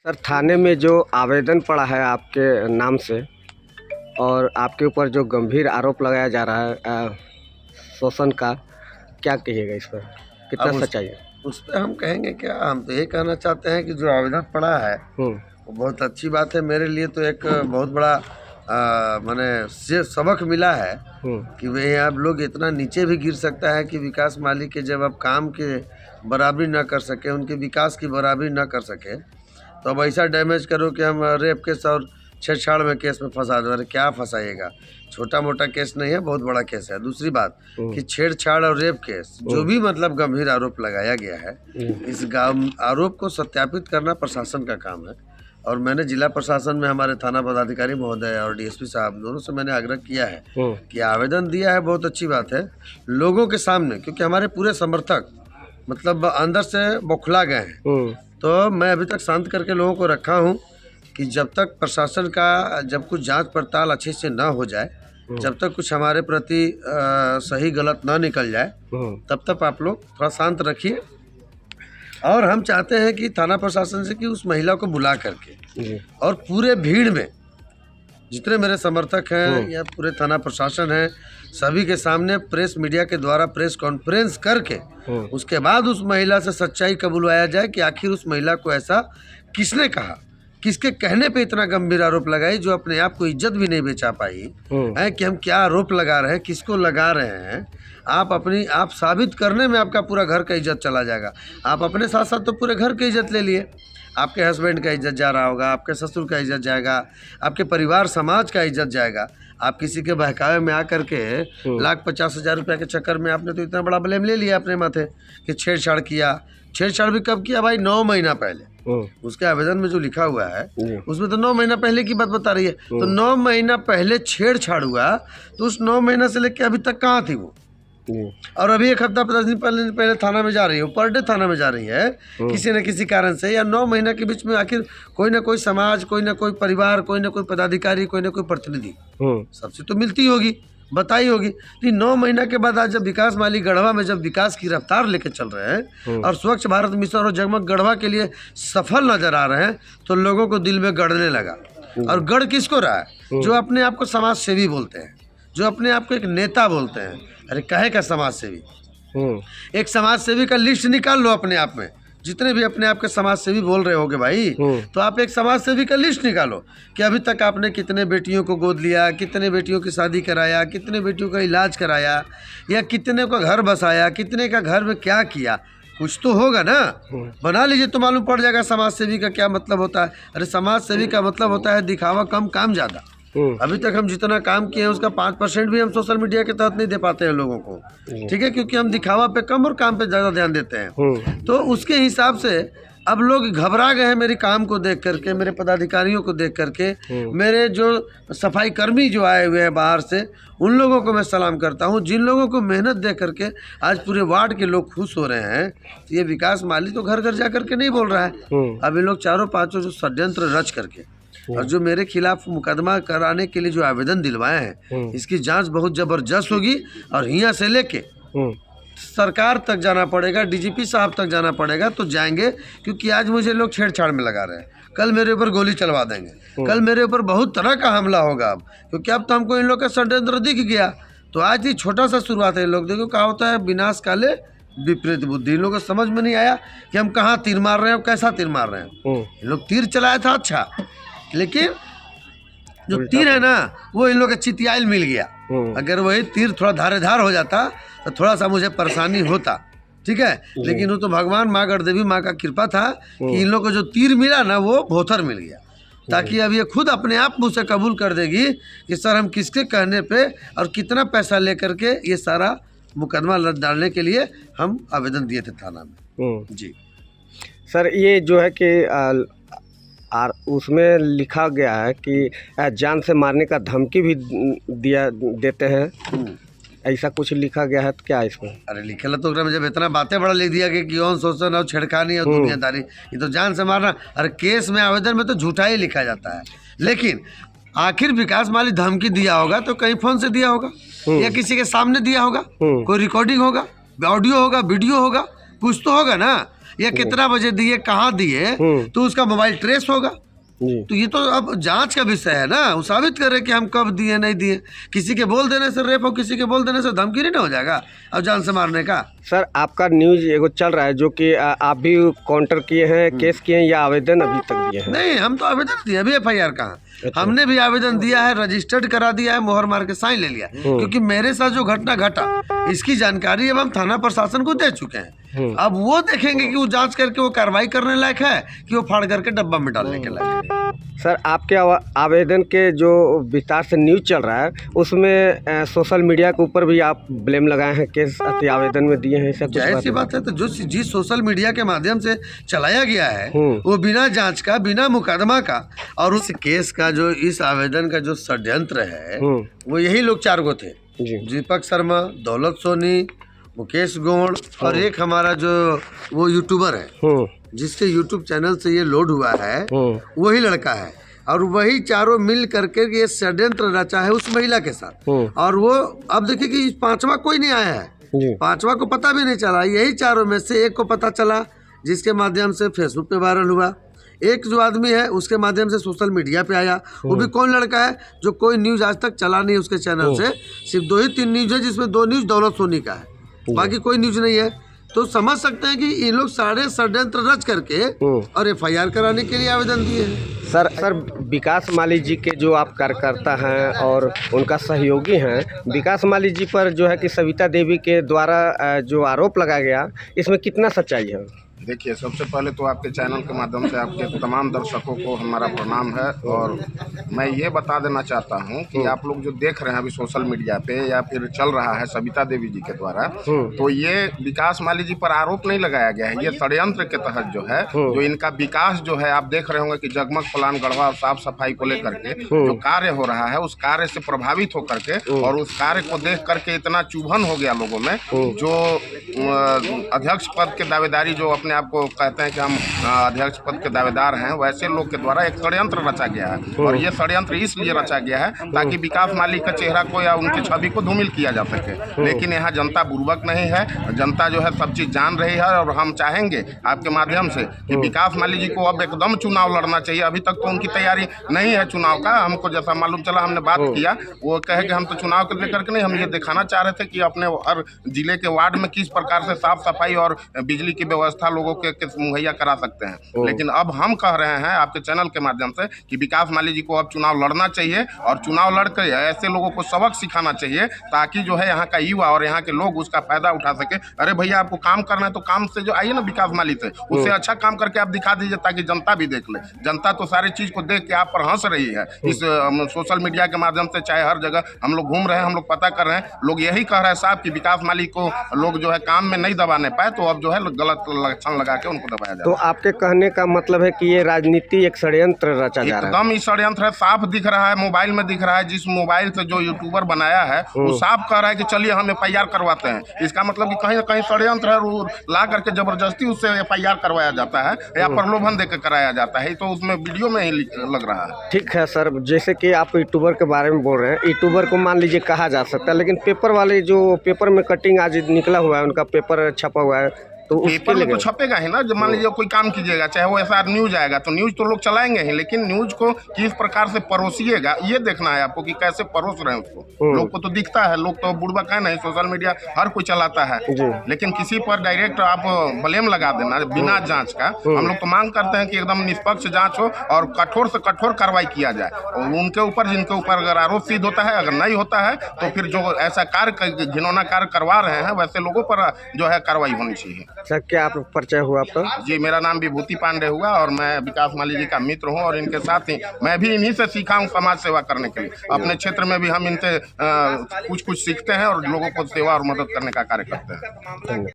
Sir, थाने में जो आवेदन पड़ा है आपके नाम से और आपके ऊपर जो गंभीर आरोप लगाया जा रहा है शोषण का, क्या कहिएगा इस पर? कितना अब सच्चाई है? उस पर हम कहेंगे क्या, हम तो ये कहना चाहते हैं कि जो आवेदन पड़ा है वो बहुत अच्छी बात है। मेरे लिए तो एक बहुत बड़ा माने से सबक मिला है कि वे अब लोग इतना नीचे भी गिर सकता है कि विकास माली के जब अब काम के बराबरी ना कर सके, उनके विकास की बराबरी ना कर सके, तो अब ऐसा डैमेज करो कि हम रेप केस और छेड़छाड़ में केस में फंसा दो। अरे क्या फंसाइएगा, छोटा मोटा केस नहीं है, बहुत बड़ा केस है। दूसरी बात कि छेड़छाड़ और रेप केस जो भी मतलब गंभीर आरोप लगाया गया है, इस आरोप को सत्यापित करना प्रशासन का काम है। और मैंने जिला प्रशासन में हमारे थाना पदाधिकारी महोदय और डीएसपी साहब दोनों से मैंने आग्रह किया है कि आवेदन दिया है, बहुत अच्छी बात है, लोगों के सामने, क्योंकि हमारे पूरे समर्थक मतलब अंदर से बौखला गए हैं। तो मैं अभी तक शांत करके लोगों को रखा हूँ कि जब तक प्रशासन का जब कुछ जांच पड़ताल अच्छे से ना हो जाए, जब तक कुछ हमारे प्रति सही गलत ना निकल जाए, तब तक आप लोग थोड़ा शांत रखिए। और हम चाहते हैं कि थाना प्रशासन से कि उस महिला को बुला करके और पूरे भीड़ में जितने मेरे समर्थक हैं या पूरे थाना प्रशासन है, सभी के सामने प्रेस मीडिया के द्वारा प्रेस कॉन्फ्रेंस करके उसके बाद उस महिला से सच्चाई कबूलवाया जाए कि आखिर उस महिला को ऐसा किसने कहा, किसके कहने पे इतना गंभीर आरोप लगाई, जो अपने आप को इज्जत भी नहीं बचा पाई है कि हम क्या आरोप लगा रहे हैं, किसको लगा रहे हैं। आप साबित करने में आपका पूरा घर का इज्जत चला जाएगा। आप अपने साथ साथ तो पूरे घर की इज्जत ले लिए, आपके हस्बैंड का इज्जत जा रहा होगा, आपके ससुर का इज्जत जाएगा, आपके परिवार समाज का इज्जत जाएगा। आप किसी के बहकावे में आकर के 1,50,000 रुपये के चक्कर में आपने तो इतना बड़ा ब्लेम ले लिया अपने माथे कि छेड़छाड़ किया। छेड़छाड़ भी कब किया भाई? 9 महीना पहले। उसके आवेदन में जो लिखा हुआ है उसमें तो 9 महीना पहले की बात बता रही है। तो 9 महीना पहले छेड़छाड़ हुआ, तो उस 9 महीना से लेकर अभी तक कहाँ थी वो? और अभी 1 हफ्ता 10 दिन पहले थाना में जा रही है, पर डे थाना में जा रही है किसी न किसी कारण से। या 9 महीना के बीच में आखिर कोई ना कोई समाज, कोई ना कोई परिवार, कोई ना कोई पदाधिकारी, कोई ना कोई प्रतिनिधि सबसे तो मिलती होगी, बताई होगी। कि 9 महीना के बाद आज जब विकास माली गढ़वा में जब विकास की रफ्तार लेके चल रहे हैं और स्वच्छ भारत मिशन और जगमग गढ़वा के लिए सफल नजर आ रहे हैं, तो लोगों को दिल में गड़ने लगा। और गढ़ किसको रहा है? जो अपने आप को समाज सेवी बोलते हैं, जो अपने आप को एक नेता बोलते हैं। अरे कहे का समाज सेवी? एक समाज सेवी का लिस्ट निकाल लो अपने आप में, जितने भी अपने आप के समाज सेवी बोल रहे होगे भाई, तो आप एक समाज सेवी का लिस्ट निकालो कि अभी तक आपने कितने बेटियों को गोद लिया, कितने बेटियों की शादी कराया, कितने बेटियों का इलाज कराया, या कितने का घर बसाया, कितने का घर में क्या किया। कुछ तो होगा ना, बना लीजिए तो मालूम पड़ जाएगा समाज सेवी का क्या मतलब होता है। अरे समाज सेवी का मतलब होता है दिखावा कम, काम ज़्यादा। अभी तक हम जितना काम किए हैं उसका 5% भी हम सोशल मीडिया के तहत नहीं दे पाते हैं लोगों को, ठीक है, क्योंकि हम दिखावा पे कम और काम पे ज़्यादा ध्यान देते हैं। तो उसके हिसाब से अब लोग घबरा गए हैं मेरे काम को देख करके, मेरे पदाधिकारियों को देख करके। मेरे जो सफाई कर्मी जो आए हुए हैं बाहर से, उन लोगों को मैं सलाम करता हूं, जिन लोगों को मेहनत देख करके आज पूरे वार्ड के लोग खुश हो रहे हैं। तो ये विकास माली तो घर घर जा करके नहीं बोल रहा है, अब ये लोग 4-5 जो षड्यंत्र रच करके और जो मेरे खिलाफ मुकदमा कराने के लिए जो आवेदन दिलवाए हैं, इसकी जांच बहुत जबरदस्त होगी। और यहाँ से लेके सरकार तक जाना पड़ेगा, डीजीपी साहब तक जाना पड़ेगा, तो जाएंगे। क्योंकि आज मुझे लोग छेड़छाड़ में लगा रहे हैं, कल मेरे ऊपर गोली चलवा देंगे, कल मेरे ऊपर बहुत तरह का हमला होगा। अब क्योंकि अब तो हमको इन लोग का षड्यंत्र दिख गया। तो आज ये छोटा सा शुरुआत है। लोग देखो क्या होता है, विनाश काले विपरीत बुद्धि। इन लोगों को समझ में नहीं आया कि हम कहाँ तीर मार रहे हैं, कैसा तीर मार रहे हैं। इन लोग तीर चलाया था अच्छा, लेकिन जो तीर है ना वो इन लोग का चितियाइल मिल गया। अगर वही तीर थोड़ा धारेधार हो जाता तो थोड़ा सा मुझे परेशानी होता, ठीक है। लेकिन वो तो भगवान माँ गढ़देवी माँ का कृपा था कि इन लोग को जो तीर मिला ना वो भोथर मिल गया। ताकि अब ये खुद अपने आप मुझसे कबूल कर देगी कि सर हम किसके कहने पे और कितना पैसा लेकर के ये सारा मुकदमा डालने के लिए हम आवेदन दिए थे थाना में। जी सर, ये जो है कि और उसमें लिखा गया है कि जान से मारने का धमकी भी देते हैं, ऐसा कुछ लिखा गया है, तो क्या है इसमें? अरे लिखे तो जब इतना बातें बड़ा लिख दिया कि यौन शोषण और छेड़खानी और दुनियादारी, ये तो जान से मारना। अरे केस में आवेदन में तो झूठा ही लिखा जाता है। लेकिन आखिर विकास माली धमकी दिया होगा तो कहीं फोन से दिया होगा या किसी के सामने दिया होगा, कोई रिकॉर्डिंग होगा, ऑडियो होगा, वीडियो होगा, कुछ तो होगा ना। या कितना बजे दिए, कहाँ दिए, तो उसका मोबाइल ट्रेस होगा। तो ये तो अब जांच का विषय है ना, वो साबित करे कि हम कब दिए नहीं दिए। किसी के बोल देने से रेप हो, किसी के बोल देने से धमकी नहीं हो जाएगा अब जान से मारने का। सर आपका न्यूज एगो चल रहा है जो कि आप भी काउंटर किए हैं, केस किए हैं या आवेदन अभी तक दिए हैं? नहीं, हम तो आवेदन दिए, अभी FIR कहाँ। हमने भी आवेदन दिया है, रजिस्टर्ड करा दिया है, मोहर मार के साइन ले लिया, क्योंकि मेरे साथ जो घटना घटा इसकी जानकारी अब हम थाना प्रशासन को दे चुके हैं। अब वो देखेंगे कि वो जांच करके वो कार्रवाई करने लायक है कि वो फाड़ करके डब्बा में डालने के लायक है। सर आपके आवेदन के जो विस्तार से न्यूज चल रहा है उसमें सोशल मीडिया के ऊपर भी आप ब्लेम लगाए हैं, केस आवेदन में दिए हैं, ऐसा जाहिर सी बात है। तो जो जिस सोशल मीडिया के माध्यम से चलाया गया है वो बिना जांच का, बिना मुकदमा का, और उस केस का जो इस आवेदन का जो षड्यंत्र है वो यही लोग 4 गो थे, दीपक शर्मा, दौलत सोनी, मुकेश गौड़ और एक हमारा जो वो यूट्यूबर है जिसके यूट्यूब चैनल से ये लोड हुआ है, वही लड़का है। और वही चारों मिल करके ये षड्यंत्र रचा है उस महिला के साथ। और वो अब देखिए कि 5वां कोई नहीं आया है, 5वां को पता भी नहीं चला। यही चारों में से एक को पता चला जिसके माध्यम से फेसबुक पे वायरल हुआ। एक जो आदमी है उसके माध्यम से सोशल मीडिया पे आया। वो भी कौन लड़का है जो कोई न्यूज आज तक चला नहीं उसके चैनल से, सिर्फ 2 ही 3 न्यूज है जिसमें 2 न्यूज दौलत सोनी का है, बाकी कोई न्यूज नहीं है। तो समझ सकते हैं कि ये लोग सारे षड्यंत्र रच करके और FIR कराने के लिए आवेदन दिए हैं। सर विकास माली जी के जो आप कार्यकर्ता हैं और उनका सहयोगी हैं, विकास माली जी पर जो है कि सविता देवी के द्वारा जो आरोप लगाया गया, इसमें कितना सच्चाई है? देखिए, सबसे पहले तो आपके चैनल के माध्यम से आपके तमाम दर्शकों को हमारा प्रणाम है। और मैं ये बता देना चाहता हूँ कि आप लोग जो देख रहे हैं अभी सोशल मीडिया पे या फिर चल रहा है सविता देवी जी के द्वारा, तो ये विकास माली जी पर आरोप नहीं लगाया गया है। ये षड्यंत्र के तहत जो है, जो इनका विकास जो है, आप देख रहे होंगे कि जगमग प्लान गढ़वा और साफ सफाई को लेकर के जो कार्य हो रहा है, उस कार्य से प्रभावित होकर के और उस कार्य को देख करके इतना चुभन हो गया लोगों में, जो अध्यक्ष पद के दावेदारी जो अपने आपको कहते हैं कि हम अध्यक्ष पद के दावेदार हैं, वैसे लोग के द्वारा एक षड्यंत्र रचा गया है। और ये षड्यंत्र इसलिए रचा गया है ताकि विकास माली का चेहरा को या उनकी छवि को धूमिल किया जा सके। लेकिन यहाँ जनता बुर्बक नहीं है, जनता जो है सब चीज़ जान रही है। और हम चाहेंगे आपके माध्यम से कि विकास माली जी को अब एकदम चुनाव लड़ना चाहिए। अभी तक तो उनकी तैयारी नहीं है चुनाव का, हमको जैसा मालूम चला, हमने बात किया, वो कहे कि हम तो चुनाव को लेकर के नहीं, हम ये दिखाना चाह रहे थे कि अपने हर जिले के वार्ड में किस प्रकार से साफ सफाई और बिजली की व्यवस्था लोगों के मुहैया करा सकते हैं। लेकिन अब हम कह रहे हैं आपके चैनल के माध्यम से कि विकास माली जी को अब चुनाव लड़ना चाहिए और चुनाव लड़कर ऐसे लोगों को सबक सिखाना चाहिए ताकि जो है यहाँ का युवा और यहाँ के लोग उसका फायदा उठा सके। अरे भैया, आपको काम करना है तो काम से जो आइए ना विकास माली से, उससे अच्छा काम करके आप दिखा दीजिए ताकि जनता भी देख ले। जनता तो सारी चीज को देख के आप पर हंस रही है इस सोशल मीडिया के माध्यम से, चाहे हर जगह हम लोग घूम रहे हैं, हम लोग पता कर रहे हैं, लोग यही कह रहे हैं साहब कि विकास माली को लोग जो है काम में नहीं दबाने पाए, तो अब जो है गलत लक्षण लगा के उनको दबाया जाए। तो आपके कहने का मतलब है कि ये राजनीति एक षड्यंत्र रचा जा रहा है? एकदम ही षड्यंत्र है, साफ दिख रहा है, मोबाइल में दिख रहा है। जिस मोबाइल से जो यूट्यूबर बनाया है वो साफ कह रहा है कि चलिए हम FIR करवाते हैं। इसका मतलब कि कहीं ना कहीं षड्यंत्र है, ला करके जबरदस्ती उससे FIR करवाया जाता है या प्रलोभन देकर कराया जाता है। तो उसमें वीडियो में ही लग रहा है। ठीक है सर, जैसे कि आप यूट्यूबर के बारे में बोल रहे हैं, यूट्यूबर को मान लीजिए कहा जा सकता है, लेकिन पेपर वाले जो पेपर में कटिंग आज निकला हुआ है, उनका पेपर छपा हुआ है, तो पेपर में तो छपेगा ही ना। जब मान लीजिए कोई काम कीजिएगा, चाहे वो SR न्यूज आएगा, तो न्यूज तो लोग चलाएंगे ही, लेकिन न्यूज को किस प्रकार से परोसिएगा ये देखना है आपको कि कैसे परोस रहे हैं उसको। लोग को तो दिखता है, लोग तो बुड़बक है नहीं, सोशल मीडिया हर कोई चलाता है, लेकिन किसी पर डायरेक्ट आप ब्लेम लगा देना बिना जांच का। हम लोग तो मांग करते हैं कि एकदम निष्पक्ष जांच हो और कठोर से कठोर कार्रवाई किया जाए। और उनके ऊपर जिनके ऊपर अगर आरोप सिद्ध होता है, अगर नहीं होता है, तो फिर जो ऐसा कार्य घिनौना कार्य करवा रहे हैं वैसे लोगों पर जो है कार्रवाई होनी चाहिए। सर क्या आप परिचय हुआ आपका? जी, मेरा नाम विभूति पांडे हुआ और मैं विकास माली जी का मित्र हूं और इनके साथ ही मैं भी इन्हीं से सीखा हूं समाज सेवा करने के लिए। अपने क्षेत्र में भी हम इनसे कुछ सीखते हैं और लोगों को सेवा और मदद करने का कार्य करते हैं।